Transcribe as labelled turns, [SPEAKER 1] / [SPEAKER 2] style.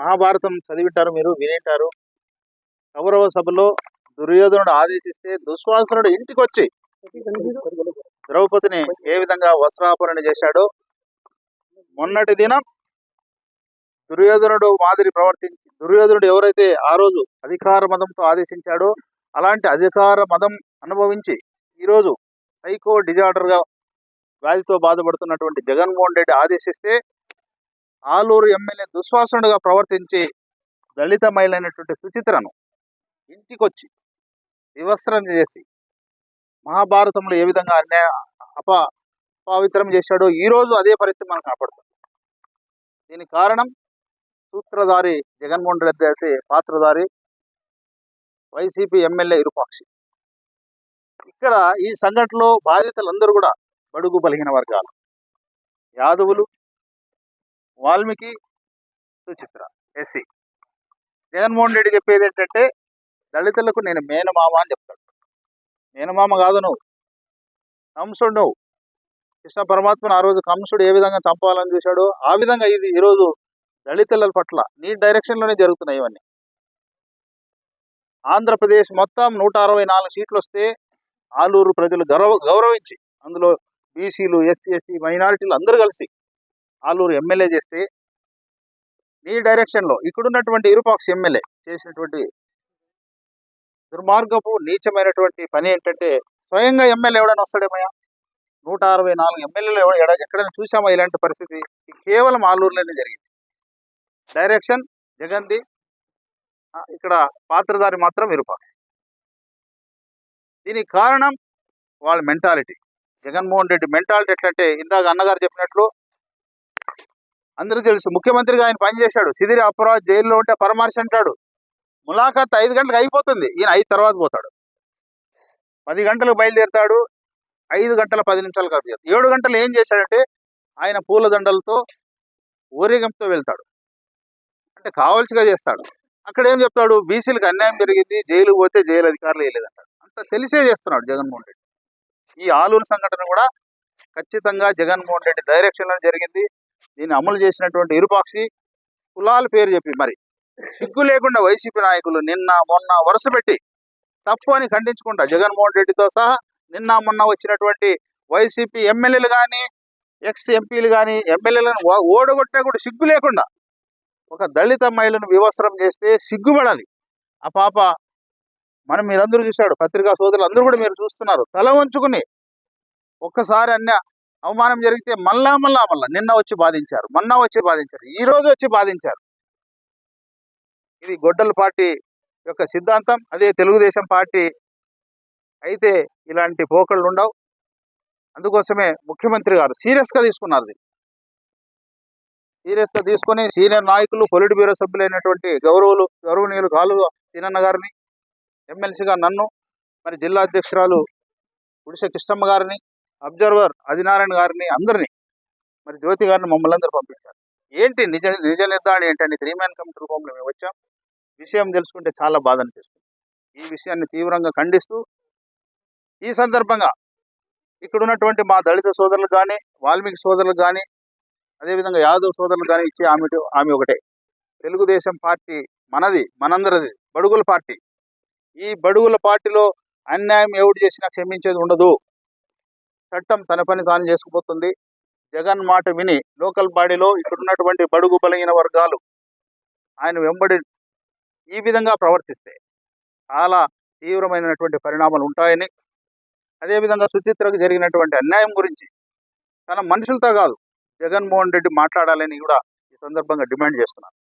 [SPEAKER 1] మహాభారతం చదివింటారు, మీరు వినేంటారు. కౌరవ సభలో దుర్యోధనుడు ఆదేశిస్తే దుశ్వాసనుడు ఇంటికి వచ్చి ద్రౌపదిని ఏ విధంగా వస్త్రాపరణ చేశాడో, మొన్నటి దినం దుర్యోధనుడు ఎవరైతే ఆ రోజు అధికార మదంతో ఆదేశించాడో అలాంటి అధికార మదం అనుభవించి ఈరోజు సైకో డిజార్డర్గా వ్యాధితో బాధపడుతున్నటువంటి జగన్మోహన్ రెడ్డి ఆదేశిస్తే ఆలూరు ఎమ్మెల్యే దుశ్వాసనుడుగా ప్రవర్తించి దళిత మహిళైనటువంటి సుచిత్రను ఇంటికొచ్చి వివస్త్రం చేసి మహాభారతంలో ఏ విధంగా అపవిత్రం చేశాడో ఈరోజు అదే పరిస్థితి మనకు కనపడుతుంది. దీనికి కారణం సూత్రధారి జగన్మోహన్ రెడ్డి అయితే పాత్రధారి వైసీపీ ఎమ్మెల్యే ఇరుపాక్షి. ఇక్కడ ఈ సంఘటనలో బాధితులందరూ కూడా బడుగు బలహీన వర్గాలు, యాదవులు, వాల్మీకి, సుచిత్ర, ఎస్సీ. జగన్మోహన్ రెడ్డి చెప్పేది ఏంటంటే దళితులకు నేను మేనమామ అని చెప్తాడు. మేనమామ కాదు నువ్వు, కంసుడు నువ్వు. కృష్ణ పరమాత్మను ఆ రోజు కంసుడు ఏ విధంగా చంపాలని చూశాడో ఆ విధంగా ఇది ఈరోజు దళితుల పట్ల నీ డైరెక్షన్లోనే జరుగుతున్నాయి ఇవన్నీ. ఆంధ్రప్రదేశ్ మొత్తం 164 సీట్లు వస్తే ఆలూరు ప్రజలు గౌరవించి అందులో బీసీలు, ఎస్సీ, మైనారిటీలు అందరూ కలిసి ఆలూరు ఎమ్మెల్యే చేస్తే నీ డైరెక్షన్లో ఇక్కడున్నటువంటి ఇరుపాక్షి ఎమ్మెల్యే చేసినటువంటి దుర్మార్గపు నీచమైనటువంటి పని ఏంటంటే స్వయంగా ఎమ్మెల్యే ఎవడైనా వస్తాడేమయ్యా? 164 ఎమ్మెల్యేలు ఎక్కడైనా చూసామా ఇలాంటి పరిస్థితి? కేవలం ఆలూరులోనే జరిగింది. డైరెక్షన్ జగన్ది, ఇక్కడ పాత్రధారి మాత్రం ఇరుపాక్షి. దీనికి కారణం వాళ్ళ మెంటాలిటీ. జగన్మోహన్ రెడ్డి మెంటాలిటీ ఎట్లంటే ఇందాక అన్నగారు చెప్పినట్లు అందరికీ తెలుసు. ముఖ్యమంత్రిగా ఆయన పనిచేశాడు. సిదిరి అప్పరాజు జైల్లో ఉంటే పరామర్శ అంటాడు. ములాఖాత్ 5 గంటలకు అయిపోతుంది, ఈయన 5 తర్వాత పోతాడు. 10 గంటలకు బయలుదేరుతాడు, 5 గంటల 10 నిమిషాలు కాదు, 7 గంటలు ఏం చేశాడంటే ఆయన పూలదండలతో ఊరేగింపుతో వెళ్తాడు. అంటే కావాల్సిగా చేస్తాడు. అక్కడ ఏం చెప్తాడు? బీసీలకు అన్యాయం జరిగింది, జైలుకు పోతే జైలు అధికారులు వేయలేదంటాడు. అంత తెలిసే చేస్తున్నాడు జగన్మోహన్ రెడ్డి. ఈ ఆలూరు సంఘటన కూడా ఖచ్చితంగా జగన్మోహన్ రెడ్డి డైరెక్షన్లో జరిగింది. దీన్ని అమలు చేసినటువంటి ఇరుపాక్షి కులాల పేరు చెప్పి మరి సిగ్గు లేకుండా వైసీపీ నాయకులు నిన్న మొన్న వరుస పెట్టి తప్పు అని ఖండించుకుంటా జగన్మోహన్ రెడ్డితో సహా నిన్న మొన్న వచ్చినటువంటి వైసీపీ ఎమ్మెల్యేలు కానీ ఎక్స్ ఎంపీలు కానీ ఎమ్మెల్యేలను ఓడగొట్టే కూడా సిగ్గు లేకుండా ఒక దళిత మహిళను వివస్త్రం చేస్తే సిగ్గుపడాలి. ఆ పాప మీరందరూ చూశాడు, పత్రికా సోదరులు అందరూ కూడా మీరు చూస్తున్నారు. తల వంచుకుని ఒక్కసారి అవమానం జరిగితే మళ్ళా నిన్న వచ్చి బాధించారు, మొన్న వచ్చి బాధించారు, ఈ రోజు వచ్చి బాధించారు. ఇది గొడ్డల పార్టీ యొక్క సిద్ధాంతం. అదే తెలుగుదేశం పార్టీ అయితే ఇలాంటి పోకళ్ళు ఉండవు. అందుకోసమే ముఖ్యమంత్రి గారు సీరియస్గా తీసుకున్నారు. సీరియస్గా తీసుకొని సీనియర్ నాయకులు, పొలిట్ బ్యూరో సభ్యులైనటువంటి గౌరవనీయులు కాలువ సీనన్న గారిని, ఎమ్మెల్సీగా నన్ను, మరి జిల్లా అధ్యక్షురాలు గుడిసె కృష్ణమ్మ గారిని, అబ్జర్వర్ ఆదినారాయణ గారిని, అందరినీ, మరి జ్యోతి గారిని మమ్మల్ని అందరూ పంపించారు. ఏంటి నిజ నిర్ధారణ ఏంటంటే 3 మ్యాన్ కమిటీ రూపంలో మేము వచ్చాం. విషయం తెలుసుకుంటే చాలా బాధ అనిపిస్తుంది. ఈ విషయాన్ని తీవ్రంగా ఖండిస్తూ ఈ సందర్భంగా ఇక్కడ ఉన్నటువంటి మా దళిత సోదరులకు కానీ, వాల్మీకి సోదరులకు కానీ, అదేవిధంగా యాదవ్ సోదరులకు కానీ ఇచ్చే ఆమె ఒకటే, తెలుగుదేశం పార్టీ మనది, మనందరిది, బడుగుల పార్టీ. ఈ బడుగుల పార్టీలో అన్యాయం ఎవడు చేసినా క్షమించేది ఉండదు. చట్టం తన పని తాను చేసుకుపోతుంది. జగన్ మాట విని లోకల్ బాడీలో ఇక్కడ ఉన్నటువంటి బడుగు బలహీన వర్గాలు ఆయన వెంబడి ఈ విధంగా ప్రవర్తిస్తే చాలా తీవ్రమైనటువంటి పరిణామాలు ఉంటాయని, అదేవిధంగా సుచిత్రకు జరిగినటువంటి అన్యాయం గురించి తన మనుషులతో కాదు జగన్మోహన్ రెడ్డి మాట్లాడాలని కూడా ఈ సందర్భంగా డిమాండ్ చేస్తున్నాను.